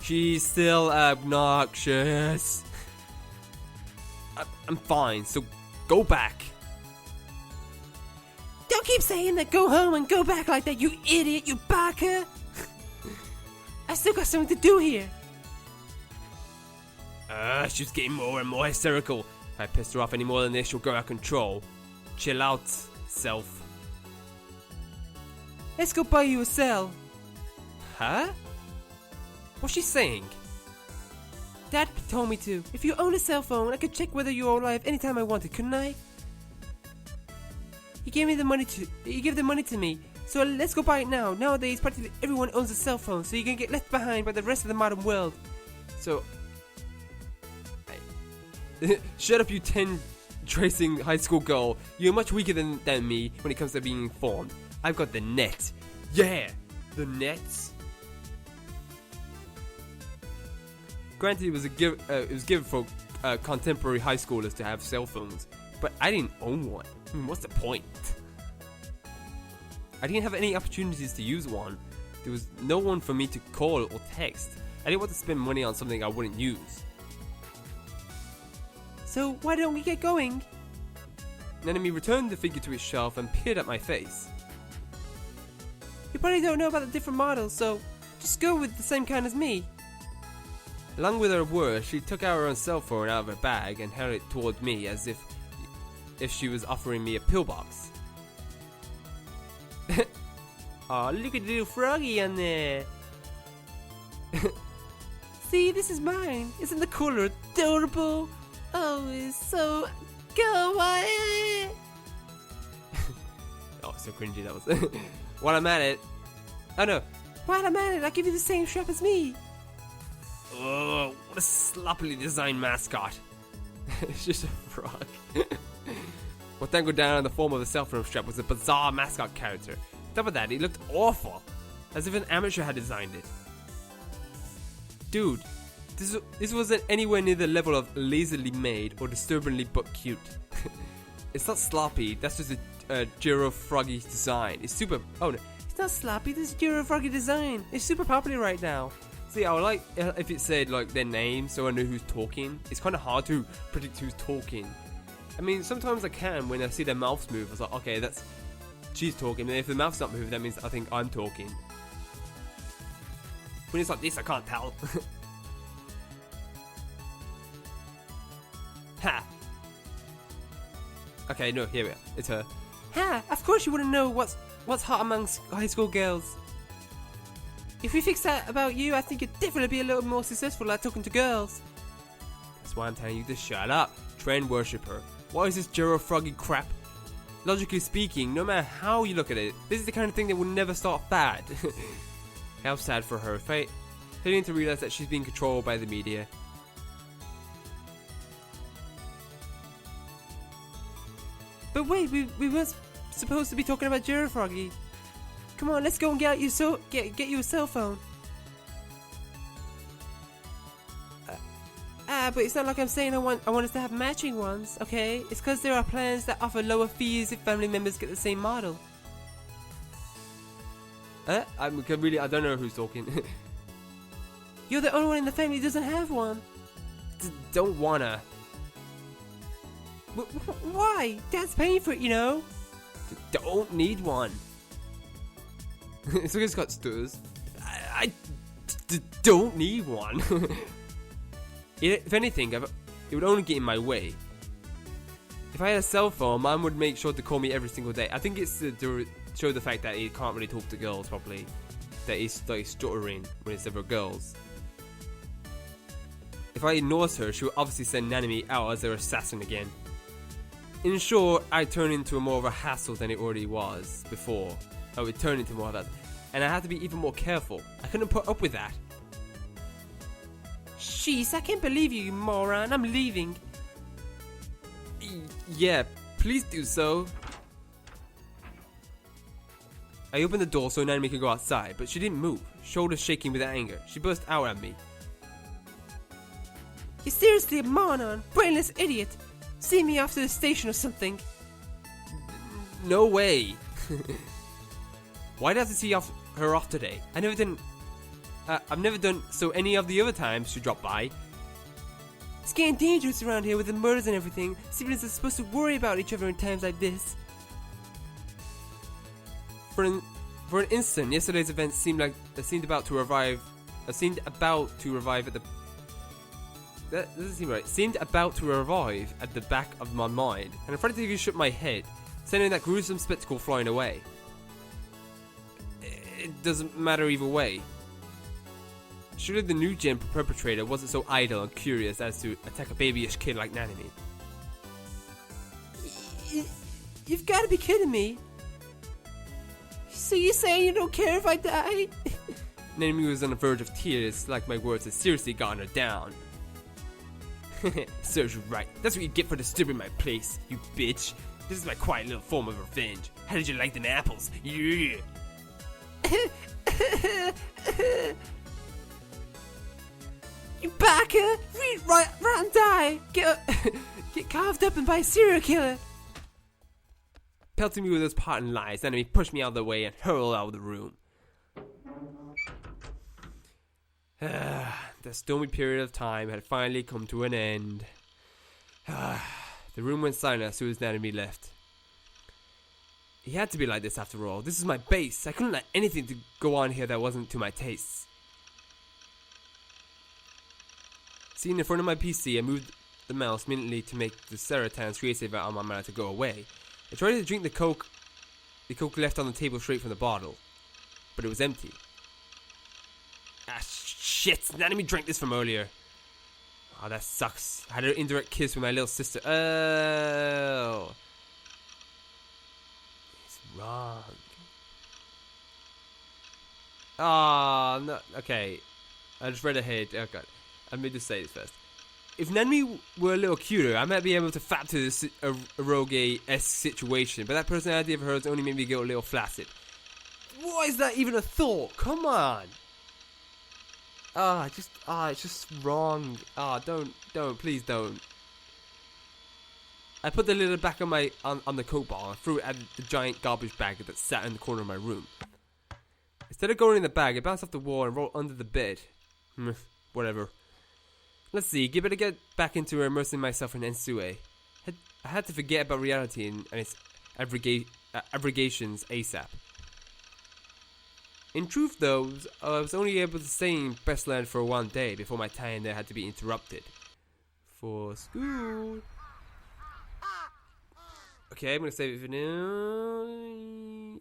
She's still obnoxious. I'm fine, so go back. Don't keep saying that go home and go back like that, you idiot, you baka! I still got something to do here. She's getting more and more hysterical. If I piss her off any more than this, she'll go out of control. Chill out, self. Let's go buy you a cell. Huh? What's she saying? Dad told me to. If you own a cell phone, I could check whether you're alive anytime I wanted, couldn't I? He gave the money to me. So let's go buy it now. Nowadays, practically everyone owns a cell phone, so you can get left behind by the rest of the modern world. So, shut up, you 10 tracing high school girl. You're much weaker than me when it comes to being informed. I've got the net. Yeah, the nets. Granted, it was given for contemporary high schoolers to have cell phones, but I didn't own one. I mean, what's the point? I didn't have any opportunities to use one. There was no one for me to call or text. I didn't want to spend money on something I wouldn't use. So why don't we get going? Nanami returned the figure to its shelf and peered at my face. You probably don't know about the different models, so just go with the same kind as me. Along with her words, she took out her own cell phone out of her bag and held it toward me as if she was offering me a pillbox. Aw, look at the little froggy on there. See, this is mine. Isn't the color adorable? Oh, it's so kawaii. Oh, so cringy that was. While I'm at it. Oh no. While I'm at it, I'll give you the same strap as me. Oh, what a sloppily designed mascot. It's just a frog. What then go down in the form of a cell phone strap was a bizarre mascot character. On top of that, it looked awful. As if an amateur had designed it. Dude, this wasn't anywhere near the level of lazily made or disturbingly but cute. It's not sloppy, that's just a Gyro Froggy design. It's super. Oh no. It's not sloppy, this is Gyro Froggy design. It's super popular right now. See, I would like if it said like their name so I know who's talking. It's kind of hard to predict who's talking. I mean, sometimes I can when I see their mouths move. I was like, okay, that's she's talking. And if the mouth's not moving, that means I think I'm talking. When it's like this, I can't tell. Ha. Okay, no, here we are. It's her. Ha! Of course you wouldn't know what's hot amongst high school girls. If we fix that about you, I think you'd definitely be a little more successful at talking to girls. That's why I'm telling you to shut up. Trend worshipper. What is this Gyro Froggy crap? Logically speaking, no matter how you look at it, this is the kind of thing that will never start fad. How sad for her, failing to realize that she's being controlled by the media. But wait, we weren't supposed to be talking about Gyro Froggy. Come on, let's go and get you a cell phone. But it's not like I'm saying I want us to have matching ones, okay? It's because there are plans that offer lower fees if family members get the same model. I don't know who's talking. You're the only one in the family who doesn't have one. Don't wanna. Why? Dad's paying for it, you know. Don't need one. So it's got stutters. I don't need one. If anything, it would only get in my way. If I had a cell phone, Mom would make sure to call me every single day. I think it's to show the fact that he can't really talk to girls properly. That he's like stuttering when it's ever girls. If I ignored her, she would obviously send Nanami out as their assassin again. In short, I turned into more of a hassle than it already was before. I would turn into more of that. And I had to be even more careful. I couldn't put up with that. Jeez, I can't believe you moron. I'm leaving. Yeah, please do so. I opened the door so Nanami could go outside, but she didn't move, shoulders shaking with anger. She burst out at me. You're seriously a moron, brainless idiot. See me off to the station or something. No way. Why'd I have to see you off her off today. I've never done so any of the other times she dropped by. It's getting dangerous around here with the murders and everything. Siblings are supposed to worry about each other in times like this. For an instant, yesterday's event seemed about to revive at the. That doesn't seem right. Seemed about to revive at the back of my mind, and I frantically shook my head, sending that gruesome spectacle flying away. It doesn't matter either way. Surely the new gen perpetrator wasn't so idle and curious as to attack a babyish kid like Nanami. You've got to be kidding me. So you're saying you don't care if I die? Nanami was on the verge of tears, like my words had seriously gotten her down. Serves you right. That's what you get for disturbing my place, you bitch. This is my quiet little form of revenge. How did you like them apples? Yeah. You backer! Read right and die! Get carved up and by a serial killer! Pelting me with those parting lies, Nanami pushed me out of the way and hurled out of the room. The stormy period of time had finally come to an end. The room went silent as soon as Nanami left. He had to be like this after all. This is my base. I couldn't let anything to go on here that wasn't to my tastes. Sitting in front of my PC, I moved the mouse minutely to make the Serotan creative on my mind to go away. I tried to drink the Coke left on the table straight from the bottle, but it was empty. Ah, shit! Nanami drank this from earlier. Oh, that sucks. I had an indirect kiss with my little sister. Oh. It's wrong. Ah, no. Okay. I just read ahead. Oh, God. Let me just say this first. If Nanami were a little cuter, I might be able to fap to this Eroge-esque situation, but that personality of hers only made me go a little flaccid. Why is that even a thought? Come on! it's just wrong. Don't, please don't. I put the lid back on the Coke bottle and threw it at the giant garbage bag that sat in the corner of my room. Instead of going in the bag, it bounced off the wall and rolled under the bed. Whatever. Let's see, better get back into immersing myself in Ensue. I had to forget about reality and its abrogations ASAP. In truth, though, I was only able to stay in Bestland for one day before my time there had to be interrupted. For school. Okay, I'm gonna save it for now.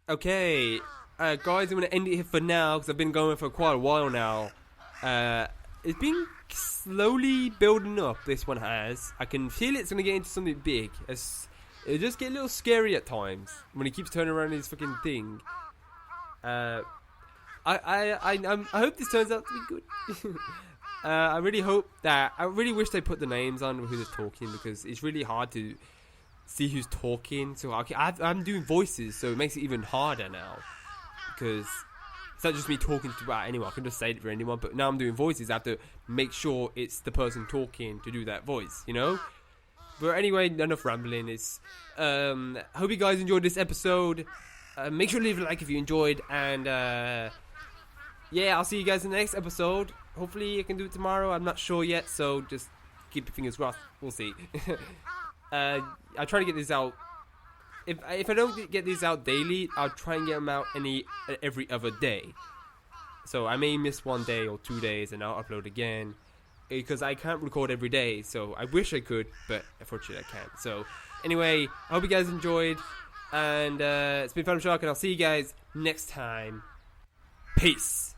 Okay. Guys, I'm going to end it here for now because I've been going for quite a while now. It's been slowly building up, this one has. I can feel it's going to get into something big. It just get a little scary at times when he keeps turning around his fucking thing. I hope this turns out to be good. I really wish they put the names on who's talking because it's really hard to see who's talking. So I'm doing voices, so it makes it even harder now. Because it's not just me talking about anyone. I can just say it for anyone. But now I'm doing voices. I have to make sure it's the person talking to do that voice, you know? But anyway, enough rambling. I hope you guys enjoyed this episode. Make sure to leave a like if you enjoyed. And yeah, I'll see you guys in the next episode. Hopefully I can do it tomorrow. I'm not sure yet. So just keep your fingers crossed. We'll see. I'll try to get this out. If I don't get these out daily, I'll try and get them out every other day. So I may miss 1 day or 2 days and I'll upload again. Because I can't record every day. So I wish I could, but unfortunately I can't. So anyway, I hope you guys enjoyed. And it's been Phantom Shark and I'll see you guys next time. Peace.